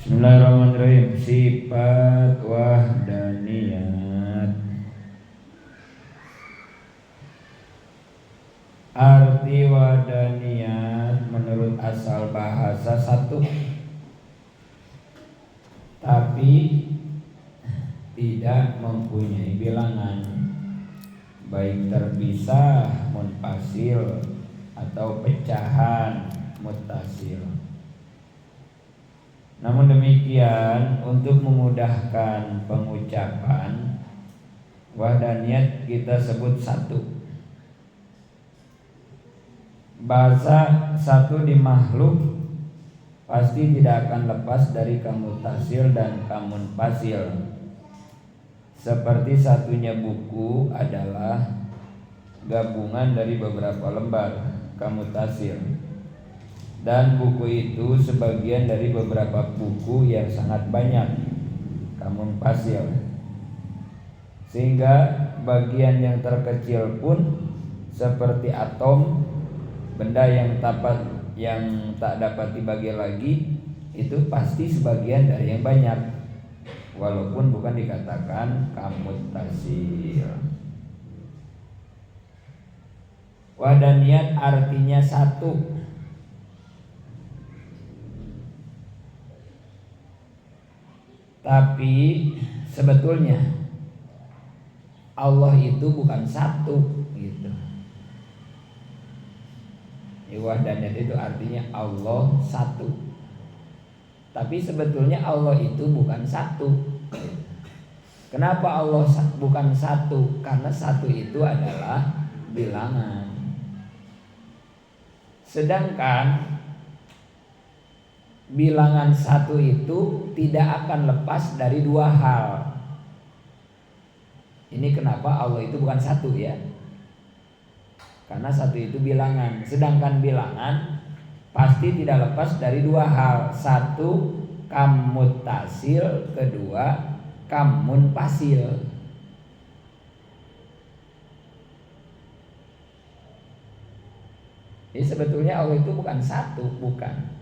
Bismillahirrahmanirrahim. Sifat wahdaniyat. Arti wahdaniyat menurut asal bahasa satu, tapi tidak mempunyai bilangan, baik terpisah munfasil atau pecahan mutasil. Namun demikian, untuk memudahkan pengucapan, wahdaniyat kita sebut satu. Bahasa satu di makhluk pasti tidak akan lepas dari kamutasil dan kamunfasil. Seperti satunya buku adalah gabungan dari beberapa lembar kamutasil, dan buku itu sebagian dari beberapa buku yang sangat banyak kamunfasil, sehingga bagian yang terkecil pun seperti atom, benda yang tak dapat dibagi lagi, itu pasti sebagian dari yang banyak, walaupun bukan dikatakan kamutasil. Wahdaniyat artinya satu, tapi sebetulnya Allah itu bukan satu gitu. Wahdaniyat itu artinya Allah satu, tapi sebetulnya Allah itu bukan satu. Kenapa Allah bukan satu? Karena satu itu adalah bilangan. Sedangkan bilangan satu itu tidak akan lepas dari dua hal. Ini kenapa Allah itu bukan satu ya. Karena satu itu bilangan. Sedangkan bilangan pasti tidak lepas dari dua hal. Satu, kamutasil. Kedua, kamunfasil. Jadi sebetulnya Allah itu bukan satu, bukan.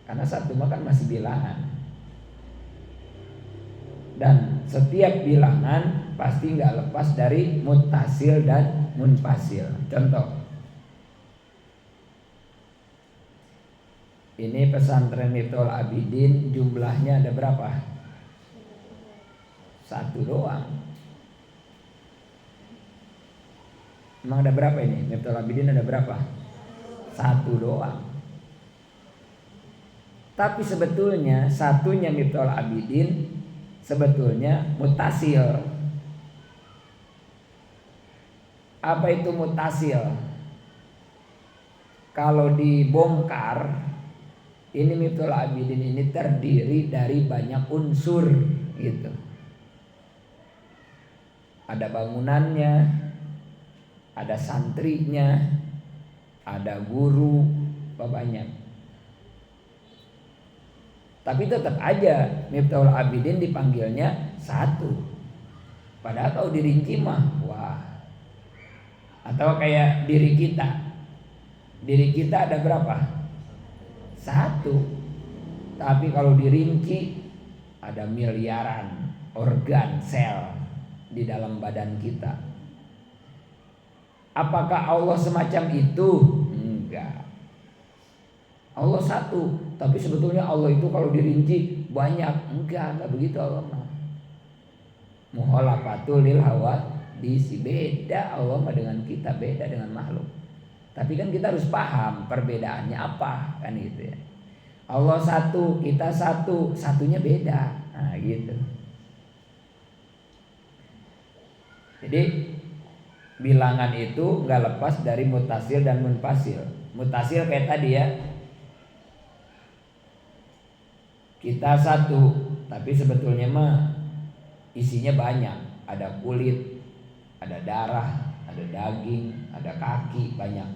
Karena satu kan masih bilangan. Dan setiap bilangan pasti nggak lepas dari mutasil dan munfasil. Contoh, ini pesantren Miftahul Abidin, jumlahnya ada berapa? Satu doang. Emang ada berapa ini? Miftahul Abidin ada berapa? Satu doang. Tapi sebetulnya satunya Miftahul Abidin sebetulnya mutasil. Apa itu mutasil? Kalau dibongkar, ini Miftahul Abidin ini terdiri dari banyak unsur gitu. Ada bangunannya, ada santrinya, ada guru, banyak. Tapi tetap aja Miftahul Abidin dipanggilnya satu. Padahal kalau dirinci mah wah. Atau kayak diri kita. Diri kita ada berapa? Satu. Tapi kalau dirinci ada miliaran organ, sel di dalam badan kita. Apakah Allah semacam itu? Enggak. Allah satu, tapi sebetulnya Allah itu kalau dirinci banyak. Enggak begitu Allah mah. Mukhalafatul lil hawa disi, beda Allah mah dengan kita, beda dengan makhluk. Tapi kan kita harus paham perbedaannya apa, kan gitu ya. Allah satu, kita satu, satunya beda. Nah, gitu. Jadi bilangan itu nggak lepas dari mutasil dan munfasil. Mutasil kayak tadi ya. Kita satu, tapi sebetulnya mah isinya banyak. Ada kulit, ada darah, ada daging, ada kaki, banyak.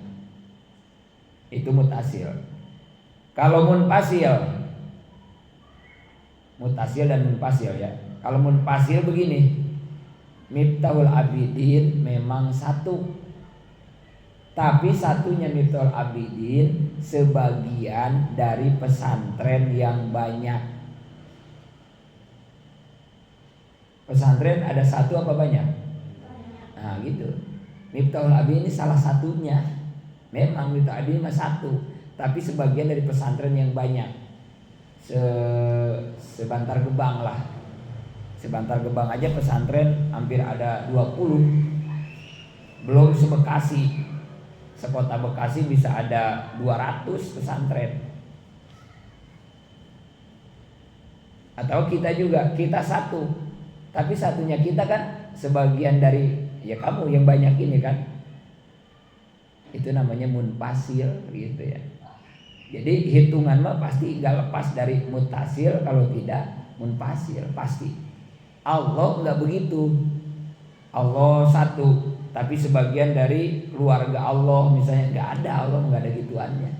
Itu mutasil. Kalau munfasil, mutasil dan munfasil ya. Kalau munfasil begini, Miftahul Abidin memang satu, tapi satunya Miftahul Abidin sebagian dari pesantren yang banyak. Pesantren ada satu apa banyak? Nah gitu. Miftahul Abi ini salah satunya. Memang Miftahul Abi mah satu, tapi sebagian dari pesantren yang banyak. Sebantar Gebang lah. Sebantar Gebang aja pesantren hampir ada 20. Belum se-Bekasi. Sekota Bekasi bisa ada 200 pesantren. Atau kita juga, kita satu, tapi satunya kita kan sebagian dari ya kamu yang banyak ini kan. Itu namanya munfasil gitu ya. Jadi hitungan mah pasti gak lepas dari mutasil, kalau tidak munfasil pasti. Allah nggak begitu. Allah satu, tapi sebagian dari keluarga Allah misalnya nggak ada, Allah nggak ada gituannya.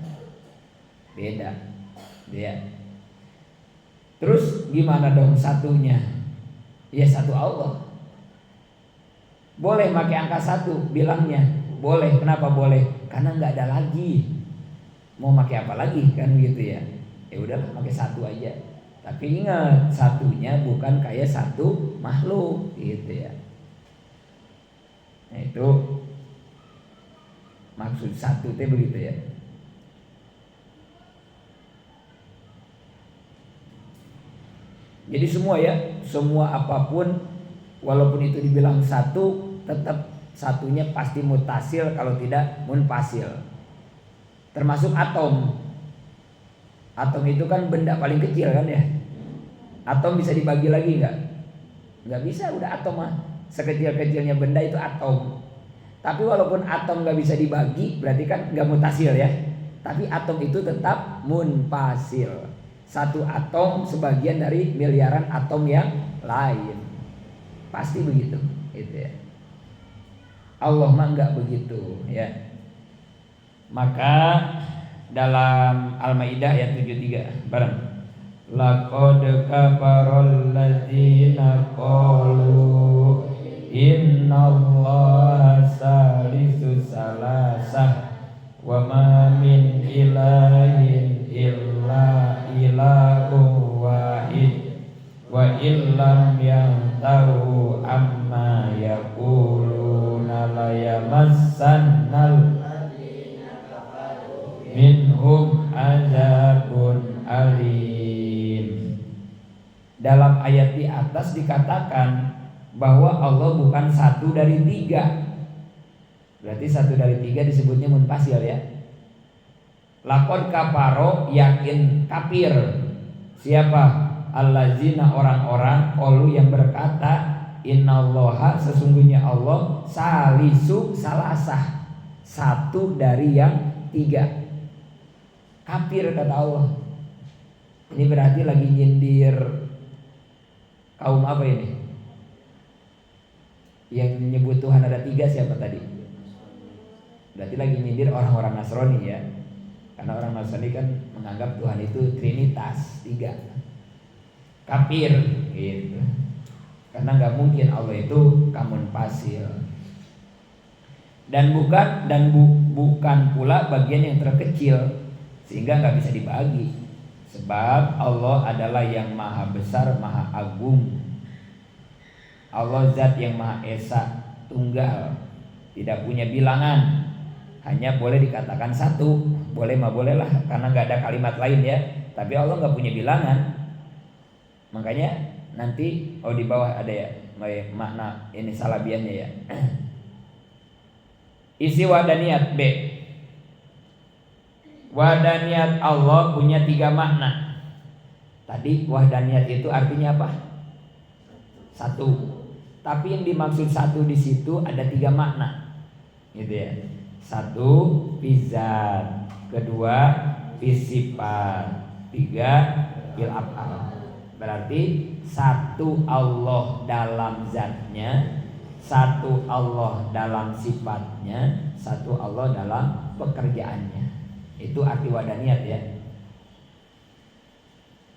Beda, ya. Terus gimana dong satunya? Ya satu Allah. Boleh pakai angka satu bilangnya, boleh. Kenapa boleh? Karena nggak ada lagi. Mau pakai apa lagi kan gitu ya? Ya udahlah pakai satu aja. Tapi ingat, satunya bukan kayak satu makhluk gitu ya. Nah itu maksud satu itu begitu ya. Jadi semua ya, semua apapun walaupun itu dibilang satu, tetap satunya pasti mutasil kalau tidak munfasil. Termasuk atom. Atom itu kan benda paling kecil kan ya. Atom bisa dibagi lagi nggak? Nggak bisa, udah atom mah. Sekecil-kecilnya benda itu atom. Tapi walaupun atom nggak bisa dibagi, berarti kan nggak mutasil ya. Tapi atom itu tetap munfasil. Satu atom sebagian dari miliaran atom yang lain. Pasti begitu, gitu ya. Allah mah nggak begitu ya. Maka dalam Al-Maidah ayat 73 bareng. Laqad kafarul ladzina qalu innallaha salisu salasah wa ma min ilahin illa ilahun wahid wa illam yantahu amma yaquluna la yamassannal minhum azabun alim. Dalam ayat di atas dikatakan bahwa Allah bukan satu dari tiga. Berarti satu dari tiga disebutnya munfasil ya. Lakon kaparo, yakin kafir. Siapa? Allazina, orang-orang qalu yang berkata innallaha, sesungguhnya Allah salisu salasah, satu dari yang tiga. Kafir kata Allah. Ini berarti lagi nyindir kaum apa ini? Yang menyebut Tuhan ada tiga siapa tadi? Berarti lagi nyindir orang-orang Nasrani ya. Karena orang Nasrani kan menganggap Tuhan itu Trinitas, tiga. Kafir gitu. Karena nggak mungkin Allah itu munfasil. Dan bukan pula bagian yang terkecil, sehingga nggak bisa dibagi. Sebab Allah adalah yang maha besar, maha agung. Allah zat yang maha esa, tunggal, tidak punya bilangan. Hanya boleh dikatakan satu. Boleh mah boleh lah, karena nggak ada kalimat lain ya. Tapi Allah nggak punya bilangan. Makanya nanti di bawah ada ya makna ini salabiannya ya. Isi wadaniyat B. Wadaniyat Allah punya tiga makna. Tadi wahdaniyat itu artinya apa? Satu. Tapi yang dimaksud satu di situ ada tiga makna, gitu ya. Satu fizat, kedua fisifat, tiga fil af'al. Berarti satu Allah dalam zatnya, satu Allah dalam sifatnya, satu Allah dalam pekerjaannya. Itu arti wadaniyat ya.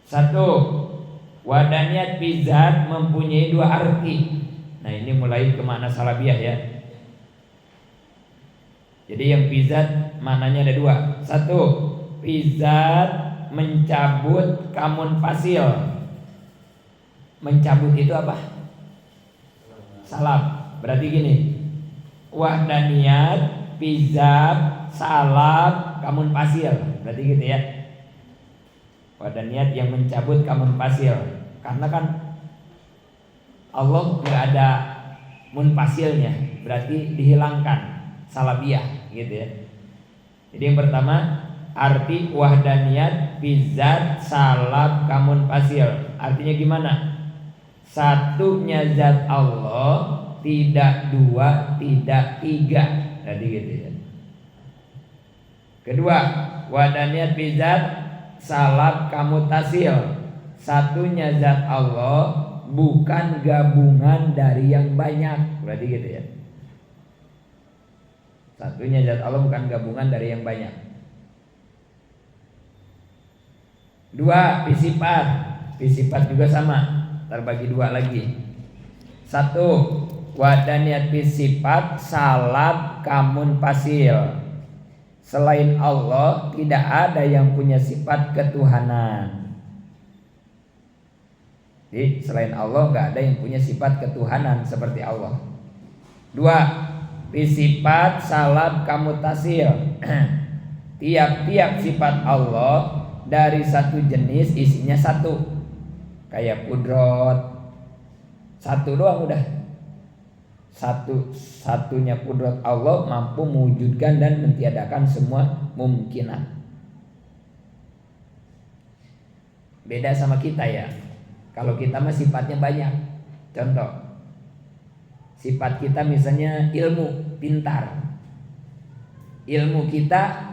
Satu, wadaniyat bizat mempunyai dua arti. Nah ini mulai ke makna salabiyah ya. Jadi yang bizat maknanya ada dua. Satu, bizat mencabut kamun fasil. Mencabut itu apa? salab. Berarti gini, wahdaniyat, pizat, salab, kamun pasil. Berarti gitu ya. Wahdaniyat yang mencabut kamun pasil. Karena kan Allah nggak ada munfasilnya, berarti dihilangkan salabiyah gitu ya. Jadi yang pertama arti wahdaniyat bizat salab kamun fasil. Artinya gimana? Satunya zat Allah, tidak dua, tidak tiga. Jadi gitu ya. Kedua, wahdaniyat bizat salab kamutasil. Satunya zat Allah, bukan gabungan dari yang banyak. Berarti gitu ya. Satunya zat Allah, bukan gabungan dari yang banyak. Dua, fisifat. Fisifat juga sama, terbagi dua lagi. Satu, wadaniyat fisifat salab kamun fasil. Selain Allah tidak ada yang punya sifat ketuhanan. Jadi selain Allah nggak ada yang punya sifat ketuhanan seperti Allah. Dua, sifat salab kamutasil. Tiap-tiap sifat Allah dari satu jenis isinya satu. Kayak kudrot, satu doang udah. Satunya kudrot Allah mampu mewujudkan dan mentiadakan semua mungkinan. Beda sama kita ya. Kalau kita mah sifatnya banyak. Contoh, sifat kita misalnya ilmu, pintar. Ilmu kita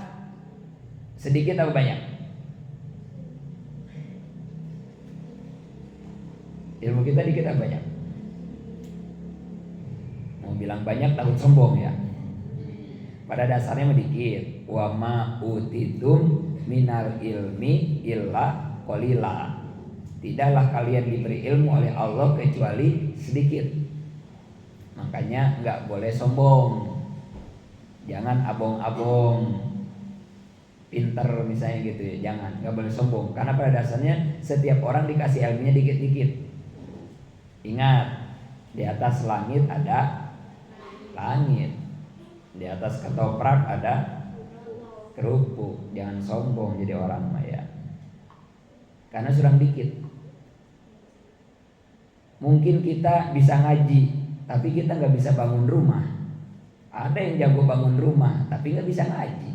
sedikit atau banyak? Ilmu kita dikit atau banyak? Mau bilang banyak takut sombong ya. Pada dasarnya mah dikit. Wa ma utitum minal ilmi illa qalila. Tidaklah kalian diberi ilmu oleh Allah kecuali sedikit. Makanya nggak boleh sombong. Jangan abong-abong. Pinter misalnya gitu ya. Jangan, nggak boleh sombong. Karena pada dasarnya setiap orang dikasih ilmunya dikit-dikit. Ingat, di atas langit ada langit. Di atas ketoprak ada kerupuk. Jangan sombong jadi orang maya. Karena surang dikit. Mungkin kita bisa ngaji, tapi kita nggak bisa bangun rumah. Ada yang jago bangun rumah, tapi nggak bisa ngaji.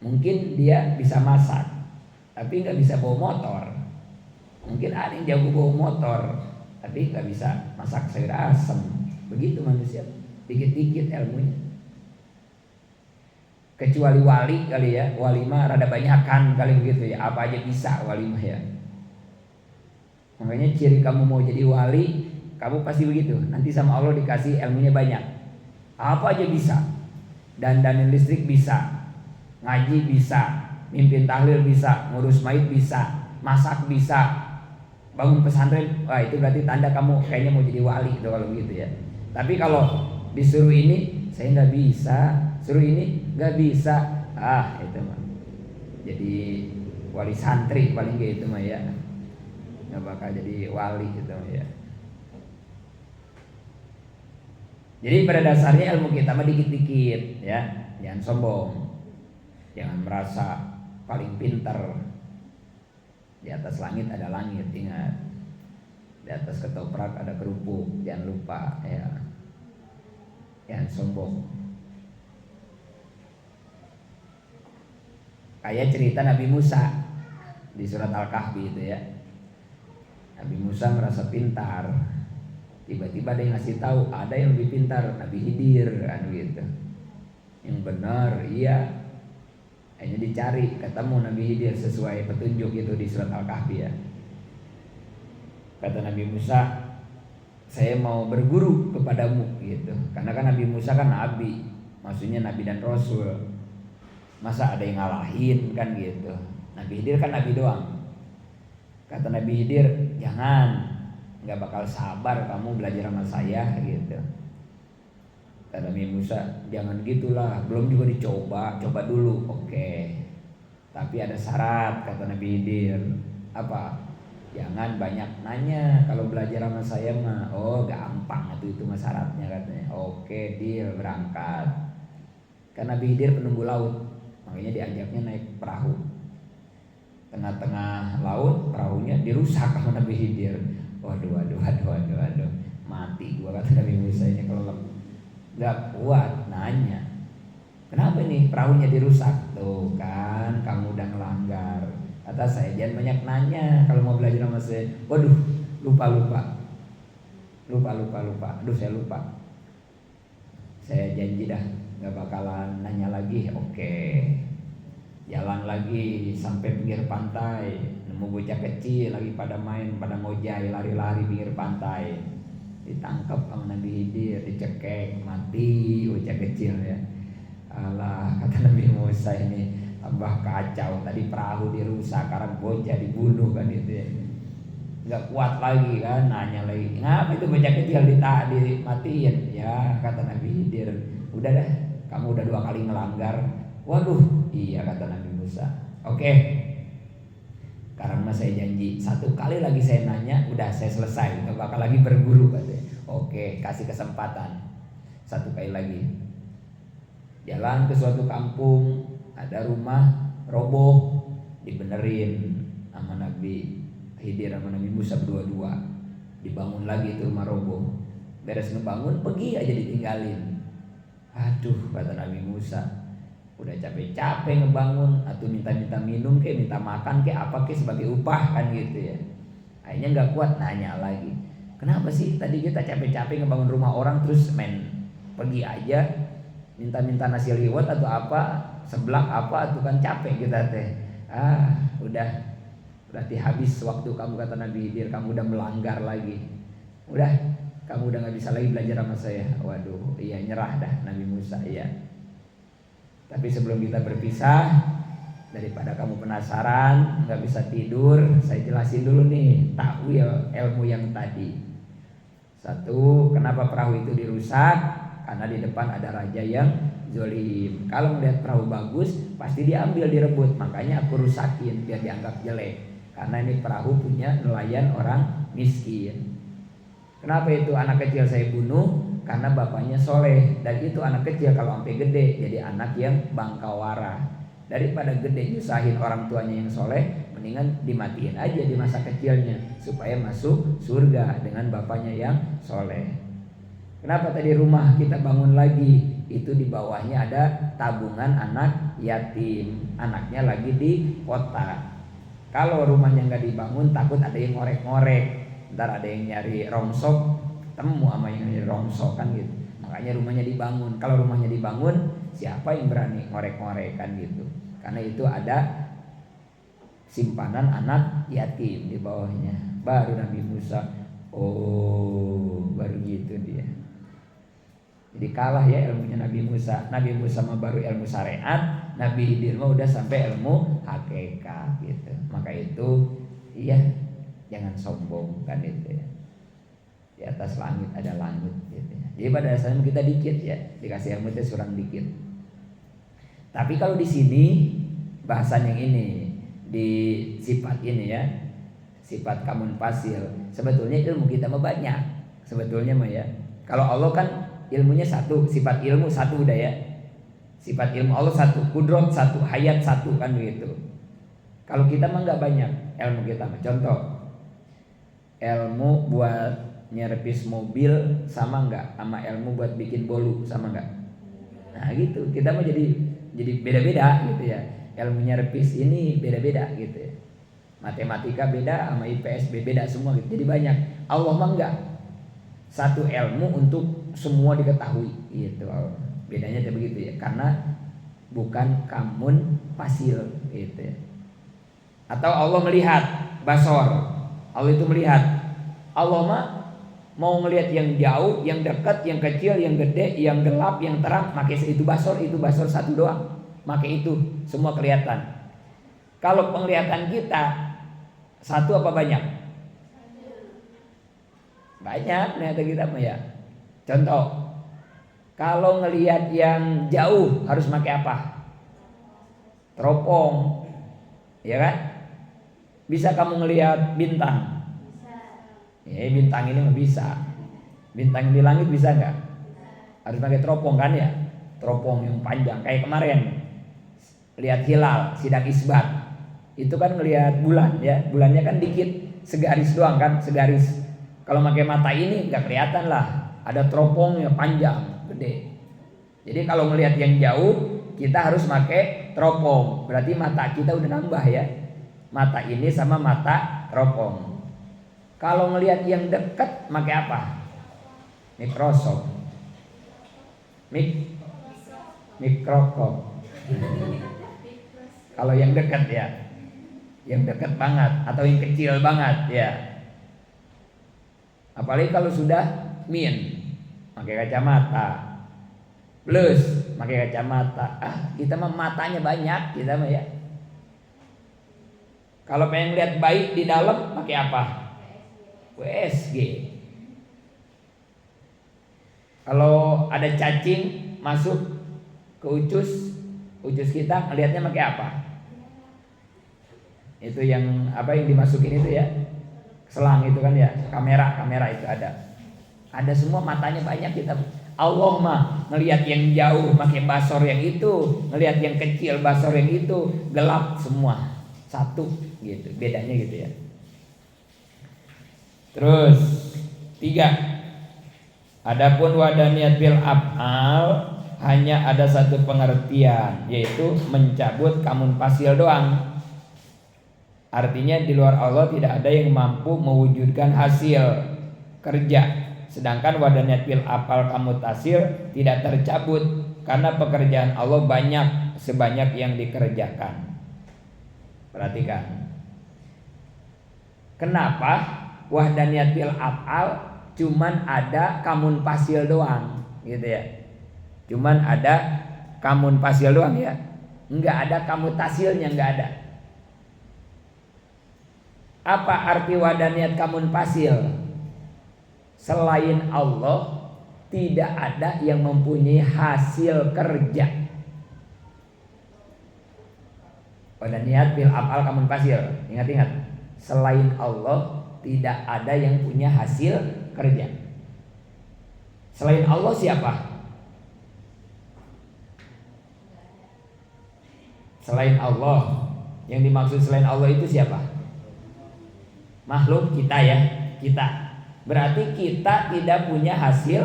Mungkin dia bisa masak, tapi nggak bisa bawa motor. Mungkin ada yang jago bawa motor, tapi nggak bisa masak sayur asem. Begitu manusia, dikit-dikit ilmunya. Kecuali wali kali ya, wali mah rada banyakan kali begitu ya. Apa aja bisa wali mah ya. Makanya ciri kamu mau jadi wali, kamu pasti begitu. Nanti sama Allah dikasih ilmunya banyak. Apa aja bisa. Dandanin listrik bisa, ngaji bisa, mimpin tahlil bisa, ngurus maid bisa, masak bisa, bangun pesantren. Wah itu berarti tanda kamu kayaknya mau jadi wali itu kalau begitu ya. Tapi kalau disuruh ini saya nggak bisa, suruh ini nggak bisa, itu mah jadi wali santri paling gitu mah ya. Nggak bakal jadi wali gitu ya. Jadi pada dasarnya ilmu kita mah dikit-dikit ya. Jangan sombong. Jangan merasa paling pintar. Di atas langit ada langit, ingat. Di atas ketoprak ada kerupuk, jangan lupa ya. Jangan sombong. Kayak cerita Nabi Musa di surat Al-Kahfi itu ya. Nabi Musa merasa pintar. Tiba-tiba ada yang ngasih tahu ada yang lebih pintar, Nabi Khidir kan gitu. Yang benar, iya. Hanya dicari, ketemu Nabi Khidir sesuai petunjuk itu di surat Al-Kahfi ya. Kata Nabi Musa, saya mau berguru kepadamu gitu. Karena kan Nabi Musa kan nabi, maksudnya nabi dan rasul. Masa ada yang ngalahin kan gitu. Nabi Khidir kan nabi doang. Kata Nabi Khidir, jangan, nggak bakal sabar kamu belajar sama saya gitu. Kata Nabi Musa, jangan gitulah, belum juga dicoba, coba dulu. Oke. Tapi ada syarat, kata Nabi Khidir. Apa? Jangan banyak nanya kalau belajar sama saya mah. Oh gampang itu mah syaratnya katanya. Oke deal, berangkat. Karena Nabi Khidir penunggu laut, makanya diajaknya naik perahu. Tengah-tengah laut perahunya dirusak sama Nabi Khidir. Waduh, mati gua kata Nabi Musa ini kalau nggak kuat nanya. Kenapa nih perahunya dirusak? Tuh kan kamu udah ngelanggar. Kata saya jangan banyak nanya kalau mau belajar sama saya. Waduh, lupa. Aduh saya lupa. Saya janji dah nggak bakalan nanya lagi. Oke. Jalan lagi sampai pinggir pantai, nemu bocah kecil lagi pada main, pada ngojai, lari-lari pinggir pantai. Ditangkap sama Nabi Khidir, dicekek, mati bocah kecil ya. Alah, kata Nabi Musa ini tambah kacau. Tadi perahu dirusak, sekarang bocah dibunuh kan itu ya. Nggak kuat lagi kan, nanya lagi. Ngapa itu bocah kecil dimatiin? Ya kata Nabi Khidir, udah dah, kamu udah 2 kali ngelanggar. Waduh, iya kata Nabi Musa. Oke, karena saya janji 1 kali lagi saya nanya, udah saya selesai, nggak bakal lagi berguru katanya. Oke, kasih kesempatan 1 kali lagi. Jalan ke suatu kampung, ada rumah roboh, dibenerin sama Nabi Khidir sama Nabi Musa berdua-dua. Dibangun lagi itu rumah roboh. Beres ngebangun, pergi aja ditinggalin. Aduh kata Nabi Musa, udah capek-capek ngebangun, atau minta-minta minum kayak minta makan kayak apa kayak sebagai upah kan gitu ya. Akhirnya nggak kuat nanya lagi, kenapa sih tadi kita capek-capek ngebangun rumah orang terus pergi aja minta-minta nasi liwet atau apa seblak apa tuh kan capek kita teh. Udah berarti habis waktu kamu kata Nabi Khidir, kamu udah melanggar lagi. Udah kamu udah nggak bisa lagi belajar sama saya. Waduh, iya nyerah dah Nabi Musa ya. Tapi sebelum kita berpisah, daripada kamu penasaran nggak bisa tidur, saya jelasin dulu nih takwil ilmu yang tadi. 1, kenapa perahu itu dirusak? Karena di depan ada raja yang zolim. Kalau melihat perahu bagus, pasti diambil direbut. Makanya aku rusakin biar dianggap jelek. Karena ini perahu punya nelayan orang miskin. Kenapa itu anak kecil saya bunuh? Karena bapaknya soleh. Dan itu anak kecil kalau sampai gede jadi anak yang bangkawara. Daripada gede nyusahin orang tuanya yang soleh, mendingan dimatiin aja di masa kecilnya supaya masuk surga dengan bapaknya yang soleh. Kenapa tadi rumah kita bangun lagi? Itu di bawahnya ada tabungan anak yatim. Anaknya lagi di kota. Kalau rumahnya nggak dibangun, takut ada yang ngorek-ngorek. Ntar ada yang nyari rongsok, temu sama yang nyari rongsok kan gitu. Makanya rumahnya dibangun. Kalau rumahnya dibangun, siapa yang berani ngorek-ngorek kan gitu. Karena itu ada simpanan anak yatim di bawahnya. Baru Nabi Musa, baru gitu dia. Jadi kalah ya ilmunya Nabi Musa. Nabi Musa mah baru ilmu syariat, Nabi Khidir mah udah sampai ilmu hakikat gitu. Maka itu iya, jangan sombong kan itu ya. Di atas langit ada langit gitu ya. Jadi pada dasarnya kita dikit ya, dikasih ilmu itu surang dikit. Tapi kalau di sini bahasan yang ini di sifat ini ya, sifat kamun fasil, sebetulnya ilmu kita mah banyak. Sebetulnya mah ya. Kalau Allah kan ilmunya 1, sifat ilmu 1 udah ya. Sifat ilmu Allah 1, kudrot 1, hayat 1 kan begitu. Kalau kita mah nggak banyak ilmu kita mah. Contoh, ilmu buat nyervis mobil sama nggak sama ilmu buat bikin bolu sama nggak? Nah gitu, kita mah jadi beda-beda gitu ya. Ilmu nyervis ini beda-beda gitu ya. Matematika beda sama IPS beda semua gitu. Jadi banyak. Allah mah nggak. 1 ilmu untuk semua diketahui gitu. Bedanya kayak begitu ya, karena bukan kamun fasil gitu ya. Atau Allah melihat basor, Allah itu melihat. Allah mah mau ngelihat yang jauh, yang dekat, yang kecil, yang gede, yang gelap, yang terang, pakai itu basor 1 doang. Pakai itu semua kelihatan. Kalau penglihatan kita 1 apa banyak? Banyak ternyata kita mah ya. Contoh, kalau ngelihat yang jauh harus pakai apa? Teropong, ya kan? Bisa kamu ngelihat bintang? Bisa. Bintang ini mah bisa. Bintang di langit bisa nggak? Harus pakai teropong kan ya? Teropong yang panjang. Kayak kemarin lihat hilal, sidang isbat. Itu kan ngelihat bulan ya. Bulannya kan dikit, segaris doang kan, segaris. Kalau pakai mata ini nggak kelihatan lah. Ada teropongnya panjang, gede. Jadi kalau ngelihat yang jauh, kita harus pakai teropong. Berarti mata kita udah nambah ya. Mata ini sama mata teropong. Kalau ngelihat yang dekat, pakai apa? Mikroskop. Mikroskop. Kalau yang dekat ya, yang dekat banget atau yang kecil banget ya. Apalagi kalau sudah pakai kacamata. Plus pakai kacamata. Kita mah matanya banyak, kita mah ya. Kalau pengen lihat baik di dalam pakai apa? USG. Kalau ada cacing masuk ke ucus kita ngelihatnya pakai apa? Itu yang apa yang dimasukin itu ya? Selang itu kan ya, kamera itu ada semua, matanya banyak kita. Allah mah ngelihat yang jauh pakai basor yang itu, ngelihat yang kecil basor yang itu, gelap semua satu gitu, bedanya gitu ya. Terus 3, adapun wadaniyat bil af'al hanya ada satu pengertian, yaitu mencabut kamun fasil doang. Artinya di luar Allah tidak ada yang mampu mewujudkan hasil kerja. Sedangkan wadaniyat bil af'al kamutasil tidak tercabut karena pekerjaan Allah banyak sebanyak yang dikerjakan. Perhatikan. Kenapa wahdaniyat bil af'al cuman ada kamun fasil doang gitu ya. Cuman ada kamun fasil doang ya. Enggak ada kamutasilnya, enggak ada. Apa arti wadaniyat kamun fasil? Selain Allah tidak ada yang mempunyai hasil kerja. Wadaniyat bil af'al kamun fasil. Ingat-ingat. Selain Allah tidak ada yang punya hasil kerja. Selain Allah siapa? Selain Allah. Yang dimaksud selain Allah itu siapa? Makhluk kita ya, kita. Berarti kita tidak punya hasil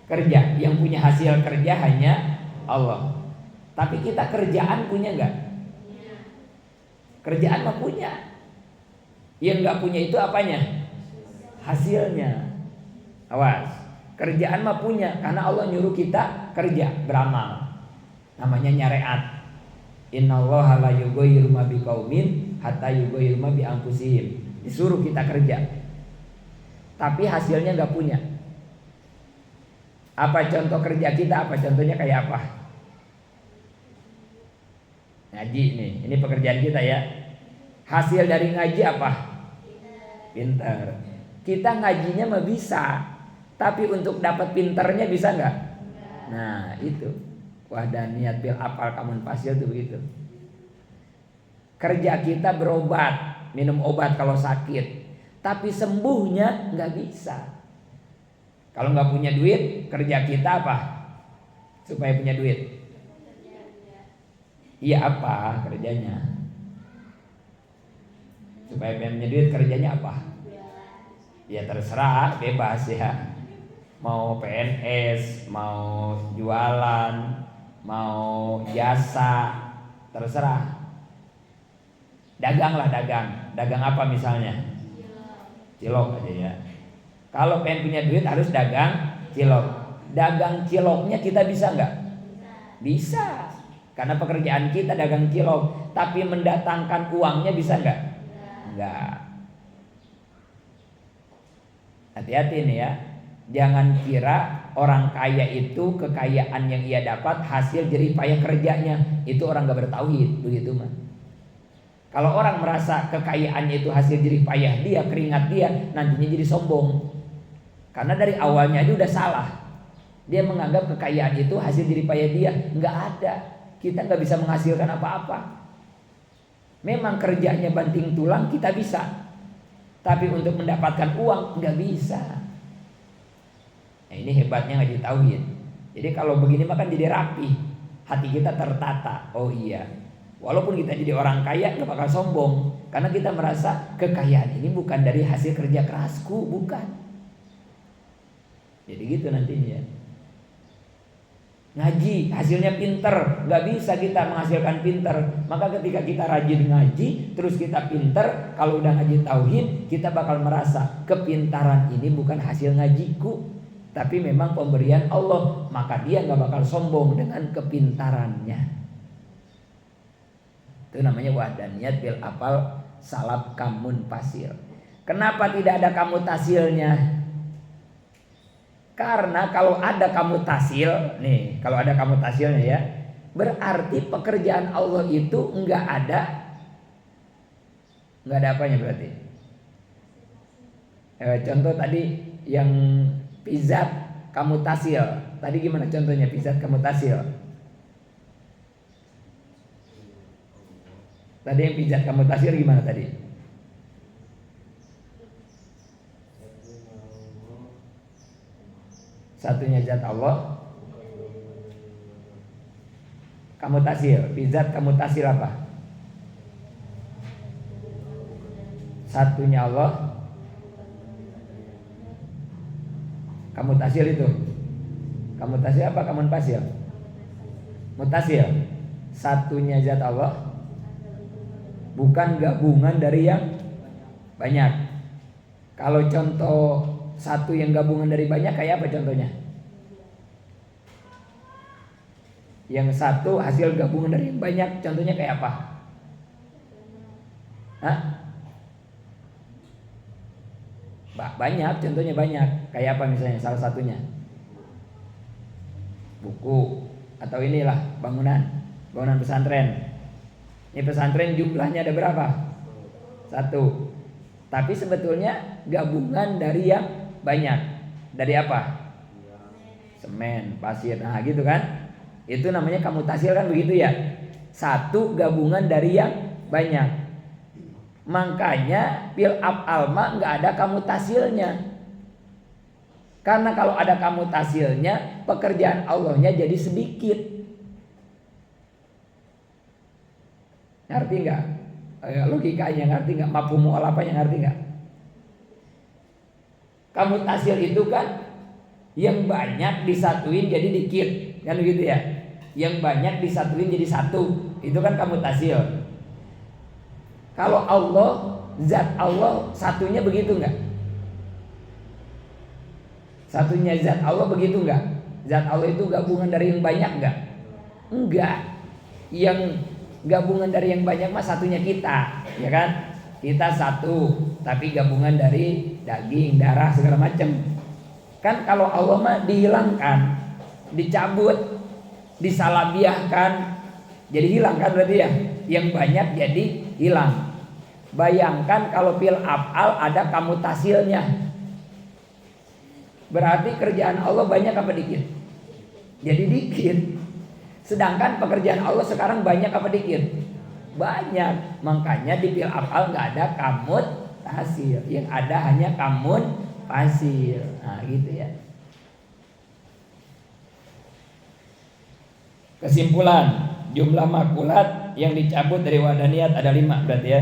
kerja. Yang punya hasil kerja hanya Allah. Tapi kita kerjaan punya nggak? Kerjaan mah punya. Yang nggak punya itu apanya? Hasilnya. Awas. Kerjaan mah punya karena Allah nyuruh kita kerja, beramal. Namanya nyariat. Innallaha la yughayyiru ma biqaumin hatta yughayyiru ma bi anfusihim. Disuruh kita kerja. Tapi hasilnya nggak punya. Apa contoh kerja kita? Apa contohnya kayak apa? Ngaji nih, ini pekerjaan kita ya. Hasil dari ngaji apa? Pinter. Kita ngajinya mah bisa, tapi untuk dapat pinternya bisa nggak? Nah itu wadaniyat bil af'al kamun fasil itu begitu. Kerja kita berobat, minum obat kalau sakit, tapi sembuhnya nggak bisa. Kalau nggak punya duit, kerja kita apa? Supaya punya duit. Iya apa kerjanya? Supaya punya duit kerjanya apa? Ya terserah, bebas ya. Mau PNS, mau jualan, mau jasa, terserah. Dagang lah, dagang. Dagang apa misalnya? Cilok aja ya. Kalau pengen punya duit harus dagang cilok. Dagang ciloknya kita bisa nggak? Bisa. Karena pekerjaan kita dagang cilok. Tapi mendatangkan uangnya bisa nggak? Nggak. Hati-hati nih ya. Jangan kira orang kaya itu kekayaan yang ia dapat hasil jerih payah kerjanya. Itu orang gak bertauhid, begitu mah. Kalau orang merasa kekayaannya itu hasil jerih payah dia, keringat dia, nantinya jadi sombong. Karena dari awalnya aja udah salah. Dia menganggap kekayaan itu hasil jerih payah dia. Nggak ada. Kita nggak bisa menghasilkan apa-apa. Memang kerjanya banting tulang kita bisa, tapi untuk mendapatkan uang nggak bisa. Nah, ini hebatnya ngaji tauhid. Jadi kalau begini mah kan jadi rapi, hati kita tertata. Oh iya, walaupun kita jadi orang kaya nggak bakal sombong, karena kita merasa kekayaan ini bukan dari hasil kerja kerasku, bukan. Jadi gitu nantinya. Ngaji hasilnya pinter, nggak bisa kita menghasilkan pinter. Maka ketika kita rajin ngaji, terus kita pinter, kalau udah ngaji tauhid, kita bakal merasa kepintaran ini bukan hasil ngajiku, tapi memang pemberian Allah. Maka dia nggak bakal sombong dengan kepintarannya. Itu namanya wahdaniyat bil apal salab kamun pasil. Kenapa tidak ada kamu tasilnya? Karena kalau ada kamu tasil, nih kalau ada kamu tasilnya ya, berarti pekerjaan Allah itu nggak ada apanya berarti. Contoh tadi yang pizat kamu tasil, tadi gimana contohnya pizat kamu tasil? Tadi yang pijat kamu tasil gimana tadi? Satunya zat Allah, kamu tasil. Pijat kamu tasil apa? Satunya Allah, kamu tasil itu. Kamu tasil apa? Kamu pasil? Mutasil. Satunya zat Allah, bukan gabungan dari yang banyak. Kalau contoh satu yang gabungan dari banyak kayak apa contohnya? Yang satu hasil gabungan dari yang banyak, contohnya kayak apa? Hah? Banyak, contohnya banyak. Kayak apa misalnya salah satunya? Buku atau inilah bangunan pesantren. Ini pesantren jumlahnya ada berapa? 1. Tapi sebetulnya gabungan dari yang banyak. Dari apa? Semen, pasir, nah gitu kan. Itu namanya kamu tasil kan begitu ya. 1 gabungan dari yang banyak. Makanya fil af'al ma nggak ada kamu tasilnya. Karena kalau ada kamu tasilnya, pekerjaan Allahnya jadi sedikit. Ngerti nggak? Logikanya ngerti nggak? Mafhum mu'alafahnya ngerti nggak? Kamu tasil itu kan yang banyak disatuin jadi dikit, kan begitu ya? Yang banyak disatuin jadi 1, itu kan kamu tasil. Kalau Allah, zat Allah satunya begitu nggak? Satunya zat Allah begitu nggak? Zat Allah itu gabungan dari yang banyak nggak? Enggak. Yang gabungan dari yang banyak mah satunya kita, ya kan? Kita 1, tapi gabungan dari daging, darah segala macam. Kan kalau Allah mah dihilangkan, dicabut, disalabiahkan, jadi hilang kan berarti ya? Yang banyak jadi hilang. Bayangkan kalau fil af'al ada kamu tasilnya. Berarti kerjaan Allah banyak apa dikit? Jadi dikit. Sedangkan pekerjaan Allah sekarang banyak apa dikit? Banyak. Makanya di fil af'al nggak ada kamut tasil. Yang ada hanya kamun pasil. Nah gitu ya. Kesimpulan, jumlah makulat yang dicabut dari wadaniyat ada 5 berarti ya.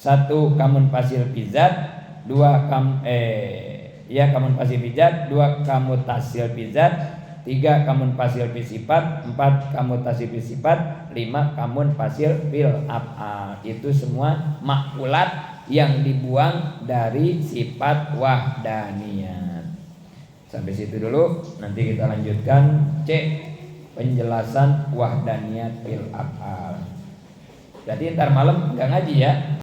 1 kamun pasil pizat, 2 kamun pasil pijat, 2 kamu tasil pijat, 3 kamun pasil pisifat, 4 kamu tasil pisifat, 5 kamun pasil fil af'al. Itu semua makulat yang dibuang dari sifat wahdaniyat. Sampai situ dulu, nanti kita lanjutkan C, penjelasan wahdaniyat fil af'al. Jadi ntar malam nggak ngaji ya.